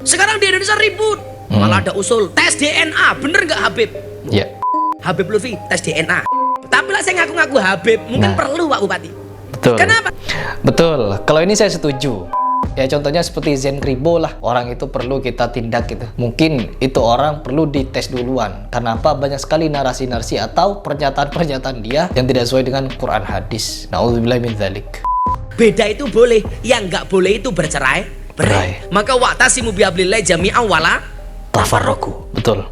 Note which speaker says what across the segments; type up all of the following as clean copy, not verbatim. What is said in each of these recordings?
Speaker 1: Sekarang di Indonesia ribut. Malah ada usul tes DNA. Bener nggak Habib?
Speaker 2: Ya.
Speaker 1: Habib Lutfi tes DNA. Tapi lah saya ngaku-ngaku Habib, mungkin perlu Pak Bupati.
Speaker 2: Betul.
Speaker 1: Kenapa?
Speaker 2: Betul. Kalau ini saya setuju. Ya contohnya seperti Zen Kribo lah. Orang itu perlu kita tindak gitu. Mungkin itu orang perlu dites duluan. Kenapa? Banyak sekali narasi-narasi atau pernyataan-pernyataan dia yang tidak sesuai dengan Quran hadis. Na'udzubillah min dzalik.
Speaker 1: Beda itu boleh, yang nggak boleh itu bercerai-berai. Maka wa'tasimu bihablillah jami'an wala
Speaker 2: tafarraqu. Betul.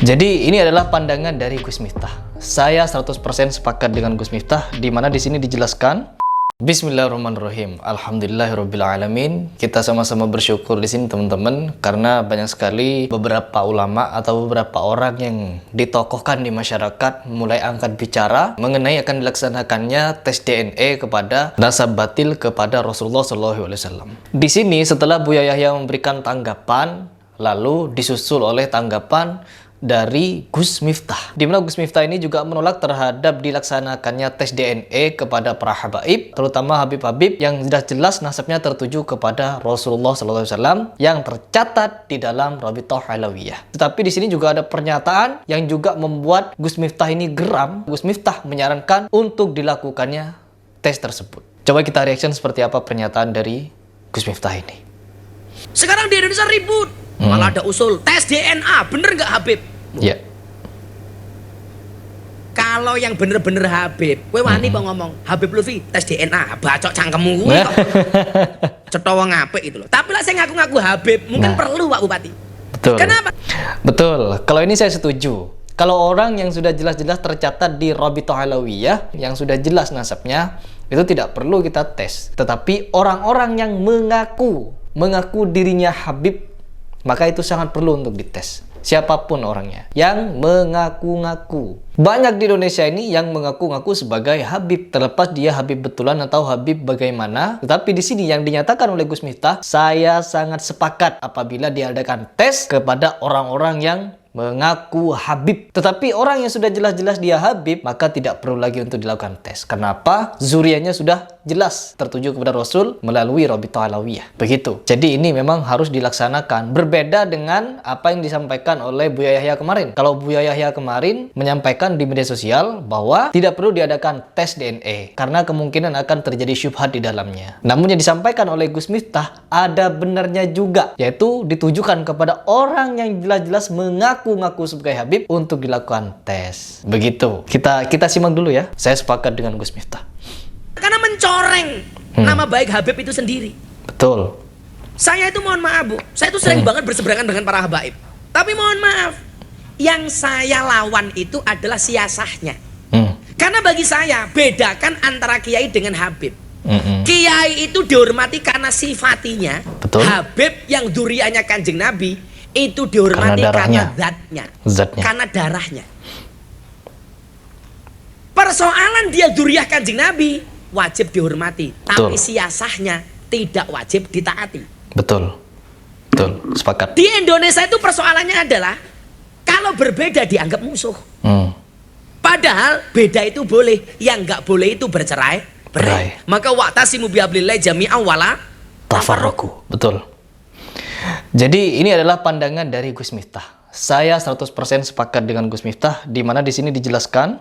Speaker 2: Jadi ini adalah pandangan dari Gus Miftah. Saya 100% sepakat dengan Gus Miftah, di mana di sini dijelaskan Bismillahirrahmanirrahim. Alhamdulillahirobbilalamin. Kita sama-sama bersyukur di sini teman-teman, karena banyak sekali beberapa ulama atau beberapa orang yang ditokohkan di masyarakat mulai angkat bicara mengenai akan dilaksanakannya tes DNA kepada nasab batil kepada Rasulullah SAW. Di sini setelah Buya Yahya memberikan tanggapan, lalu disusul oleh tanggapan dari Gus Miftah, di mana Gus Miftah ini juga menolak terhadap dilaksanakannya tes DNA kepada para habaib, terutama Habib-Habib yang sudah jelas nasabnya tertuju kepada Rasulullah SAW yang tercatat di dalam Rabithah Alawiyah. Tetapi di sini juga ada pernyataan yang juga membuat Gus Miftah ini geram. Gus Miftah menyarankan untuk dilakukannya tes tersebut. Coba kita reaction seperti apa pernyataan dari Gus Miftah ini.
Speaker 1: Sekarang di Indonesia ribut. Malah ada usul tes DNA. Bener nggak Habib?
Speaker 2: Ya.
Speaker 1: Kalau yang bener-bener Habib, kowe wani kok ngomong Habib Lutfi tes DNA, bacok cangkemmu kuwi kok. Cetha wong apik itu loh. Tapi lah saya ngaku-ngaku Habib, mungkin perlu Pak Bupati.
Speaker 2: Betul.
Speaker 1: Kenapa?
Speaker 2: Betul. Kalau ini saya setuju. Kalau orang yang sudah jelas-jelas tercatat di Rabithah Alawiyah, yang sudah jelas nasabnya, itu tidak perlu kita tes. Tetapi orang-orang yang mengaku dirinya Habib, maka itu sangat perlu untuk dites. Siapapun orangnya yang mengaku-ngaku. Banyak di Indonesia ini yang mengaku-ngaku sebagai Habib, terlepas dia Habib betulan atau Habib bagaimana. Tetapi di sini yang dinyatakan oleh Gus Miftah, saya sangat sepakat apabila diadakan tes kepada orang-orang yang mengaku Habib. Tetapi orang yang sudah jelas-jelas dia Habib, maka tidak perlu lagi untuk dilakukan tes. Kenapa? Zuriyahnya sudah jelas tertuju kepada Rasul melalui Rabithah Alawiyah. Begitu. Jadi ini memang harus dilaksanakan. Berbeda dengan apa yang disampaikan oleh Buya Yahya kemarin. Kalau Buya Yahya kemarin menyampaikan di media sosial bahwa tidak perlu diadakan tes DNA karena kemungkinan akan terjadi syubhat di dalamnya. Namun yang disampaikan oleh Gus Miftah ada benarnya juga, yaitu ditujukan kepada orang yang jelas-jelas mengaku sebagai Habib untuk dilakukan tes. Begitu. Kita simak dulu ya. Saya sepakat dengan Gus Miftah.
Speaker 1: Karena mencoreng nama baik Habib itu sendiri.
Speaker 2: Betul.
Speaker 1: Saya itu mohon maaf Bu, saya itu sering banget berseberangan dengan para habaib. Tapi mohon maaf, yang saya lawan itu adalah siasahnya. Karena bagi saya, bedakan antara kiai dengan Habib. Kiai itu dihormati karena sifatinya.
Speaker 2: Betul.
Speaker 1: Habib yang duriannya Kanjeng Nabi itu dihormati karena zatnya. Karena darahnya. Persoalan dia duriah Kanjeng Nabi wajib dihormati, tapi siasahnya tidak wajib ditaati.
Speaker 2: Betul. Sepakat.
Speaker 1: Di Indonesia itu persoalannya adalah kalau berbeda dianggap musuh. Padahal beda itu boleh, yang nggak boleh itu bercerai-berai. Maka wa'tasimu bihablillah jami'an wala
Speaker 2: tafarraqu. Betul. Jadi ini adalah pandangan dari Gus Miftah. Saya 100% sepakat dengan Gus Miftah, di mana di sini dijelaskan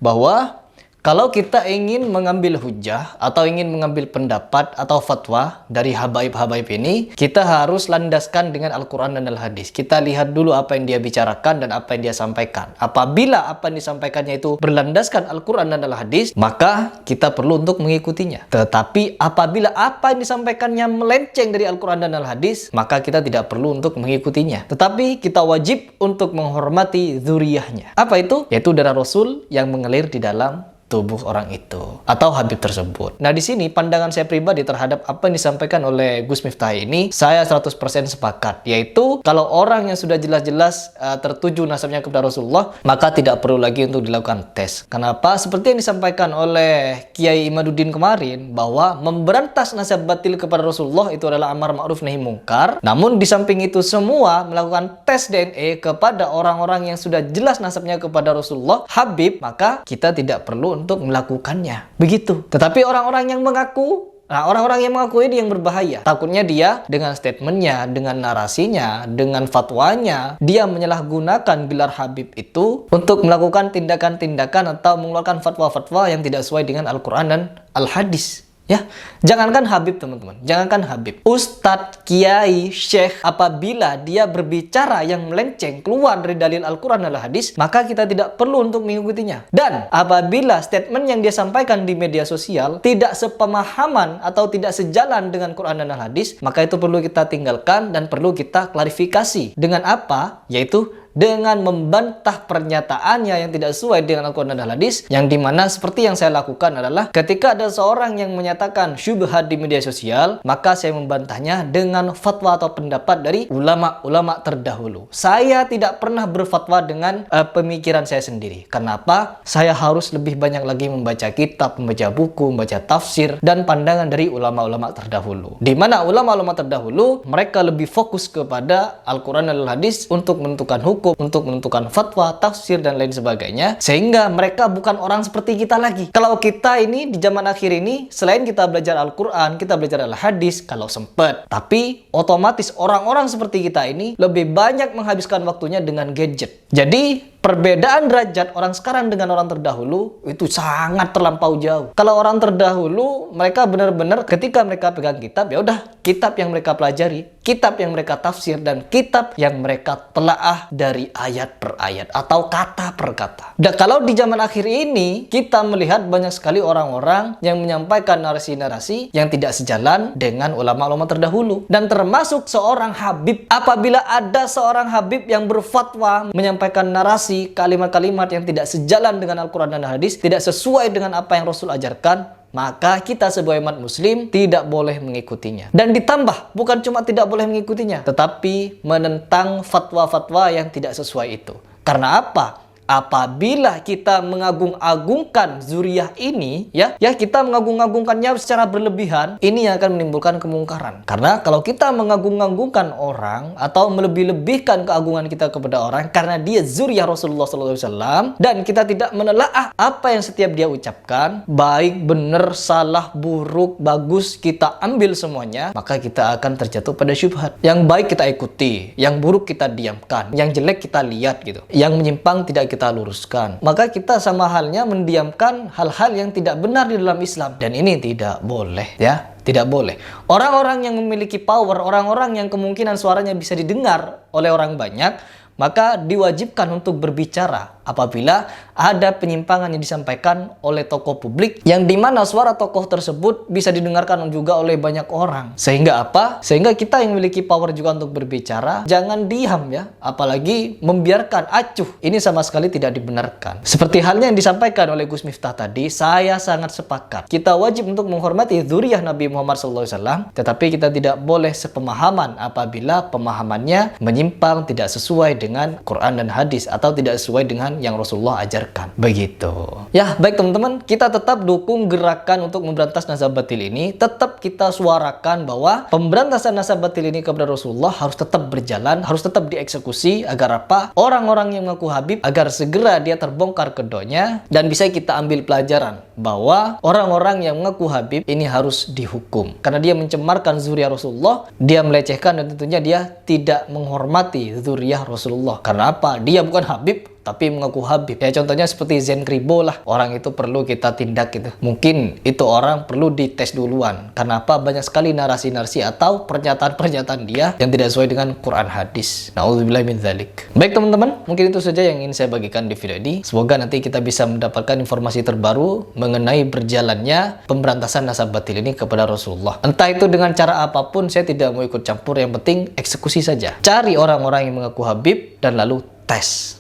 Speaker 2: bahwa kalau kita ingin mengambil hujah atau ingin mengambil pendapat atau fatwa dari habaib-habaib ini, kita harus landaskan dengan Al-Quran dan Al-Hadis. Kita lihat dulu apa yang dia bicarakan dan apa yang dia sampaikan. Apabila apa yang disampaikannya itu berlandaskan Al-Quran dan Al-Hadis, maka kita perlu untuk mengikutinya. Tetapi apabila apa yang disampaikannya melenceng dari Al-Quran dan Al-Hadis, maka kita tidak perlu untuk mengikutinya. Tetapi kita wajib untuk menghormati zuriyahnya. Apa itu? Yaitu darah Rasul yang mengalir di dalam tubuh orang itu atau Habib tersebut. Nah, di sini pandangan saya pribadi terhadap apa yang disampaikan oleh Gus Miftah ini, saya 100% sepakat, yaitu kalau orang yang sudah jelas-jelas tertuju nasabnya kepada Rasulullah, maka tidak perlu lagi untuk dilakukan tes. Kenapa? Seperti yang disampaikan oleh Kiai Imaduddin kemarin, bahwa memberantas nasab batil kepada Rasulullah itu adalah amar ma'ruf nahi mungkar. Namun di samping itu semua melakukan tes DNA kepada orang-orang yang sudah jelas nasabnya kepada Rasulullah, Habib, maka kita tidak perlu untuk melakukannya. Begitu. Tetapi orang-orang yang mengaku Nah, orang-orang yang mengaku ini yang berbahaya. Takutnya dia dengan statementnya, dengan narasinya, dengan fatwanya, dia menyalahgunakan gelar Habib itu untuk melakukan tindakan-tindakan atau mengeluarkan fatwa-fatwa yang tidak sesuai dengan Al-Quran dan Al-Hadis. Ya, jangankan Habib teman-teman, jangankan Habib, Ustadz, Kiai, Syekh, apabila dia berbicara yang melenceng keluar dari dalil Al-Quran dan Al-Hadis, maka kita tidak perlu untuk mengikutinya. Dan apabila statement yang dia sampaikan di media sosial tidak sepemahaman atau tidak sejalan dengan Quran dan Al-Hadis, maka itu perlu kita tinggalkan dan perlu kita klarifikasi. Dengan apa? Yaitu dengan membantah pernyataannya yang tidak sesuai dengan Al-Quran dan Al-Hadis, yang dimana seperti yang saya lakukan adalah ketika ada seorang yang menyatakan syubhat di media sosial, maka saya membantahnya dengan fatwa atau pendapat dari ulama-ulama terdahulu. Saya tidak pernah berfatwa dengan pemikiran saya sendiri. Kenapa? Saya harus lebih banyak lagi membaca kitab, membaca buku, membaca tafsir, dan pandangan dari ulama-ulama terdahulu. Di mana ulama-ulama terdahulu, mereka lebih fokus kepada Al-Quran dan Al-Hadis untuk menentukan hukum, untuk menentukan fatwa, tafsir, dan lain sebagainya, sehingga mereka bukan orang seperti kita lagi. Kalau kita ini di zaman akhir ini, selain kita belajar Al-Quran, kita belajar Al-Hadis kalau sempat, tapi otomatis orang-orang seperti kita ini lebih banyak menghabiskan waktunya dengan gadget. Jadi perbedaan derajat orang sekarang dengan orang terdahulu itu sangat terlampau jauh. Kalau orang terdahulu, mereka benar-benar ketika mereka pegang kitab, ya udah kitab yang mereka pelajari, kitab yang mereka tafsir, dan kitab yang mereka telaah dari ayat per ayat atau kata per kata. Dan kalau di zaman akhir ini, kita melihat banyak sekali orang-orang yang menyampaikan narasi-narasi yang tidak sejalan dengan ulama-ulama terdahulu. Dan termasuk seorang Habib. Apabila ada seorang Habib yang berfatwa menyampaikan narasi, kalimat-kalimat yang tidak sejalan dengan Al-Quran dan Hadis, tidak sesuai dengan apa yang Rasul ajarkan, maka kita sebagai umat muslim tidak boleh mengikutinya. Dan ditambah, bukan cuma tidak boleh mengikutinya, tetapi menentang fatwa-fatwa yang tidak sesuai itu. Karena apa? Apabila kita mengagung-agungkan zuriyah ini, ya kita mengagung-agungkannya secara berlebihan, ini yang akan menimbulkan kemungkaran. Karena kalau kita mengagung-agungkan orang atau melebih-lebihkan keagungan kita kepada orang karena dia zuriyah Rasulullah SAW, dan kita tidak menelaah apa yang setiap dia ucapkan, baik, benar, salah, buruk, bagus, kita ambil semuanya, maka kita akan terjatuh pada syubhat. Yang baik kita ikuti, yang buruk kita diamkan, yang jelek kita lihat gitu, yang menyimpang tidak kita luruskan. Maka kita sama halnya mendiamkan hal-hal yang tidak benar di dalam Islam, dan ini tidak boleh, ya, tidak boleh. Orang-orang yang memiliki power, orang-orang yang kemungkinan suaranya bisa didengar oleh orang banyak, maka diwajibkan untuk berbicara apabila ada penyimpangan yang disampaikan oleh tokoh publik, yang dimana suara tokoh tersebut bisa didengarkan juga oleh banyak orang. Sehingga apa? Sehingga kita yang memiliki power juga untuk berbicara, jangan diam, ya, apalagi membiarkan acuh. Ini sama sekali tidak dibenarkan. Seperti halnya yang disampaikan oleh Gus Miftah tadi, saya sangat sepakat. Kita wajib untuk menghormati dzurriyyah Nabi Muhammad SAW, tetapi kita tidak boleh sepemahaman apabila pemahamannya menyimpang, tidak sesuai dengan Quran dan Hadis, atau tidak sesuai dengan yang Rasulullah ajarkan. Begitu. Ya, baik teman-teman, kita tetap dukung gerakan untuk memberantas nasab batil ini. Tetap kita suarakan bahwa pemberantasan nasab batil ini kepada Rasulullah harus tetap berjalan, harus tetap dieksekusi, agar apa? Orang-orang yang mengaku Habib, agar segera dia terbongkar kedoknya, dan bisa kita ambil pelajaran bahwa orang-orang yang mengaku Habib ini harus dihukum. Karena dia mencemarkan zuriyah Rasulullah, dia melecehkan, dan tentunya dia tidak menghormati zuriyah Rasulullah. Karena apa? Dia bukan Habib, tapi mengaku Habib. Ya, contohnya seperti Zen Kribo lah. Orang itu perlu kita tindak gitu. Mungkin itu orang perlu dites duluan. Karena apa? Banyak sekali narasi-narasi atau pernyataan-pernyataan dia yang tidak sesuai dengan Quran Hadis. Na'udzubillah min dzalik. Baik teman-teman, mungkin itu saja yang ingin saya bagikan di video ini. Semoga nanti kita bisa mendapatkan informasi terbaru mengenai berjalannya pemberantasan nasab batil ini kepada Rasulullah. Entah itu dengan cara apapun, saya tidak mau ikut campur. Yang penting eksekusi saja. Cari orang-orang yang mengaku Habib dan lalu tes.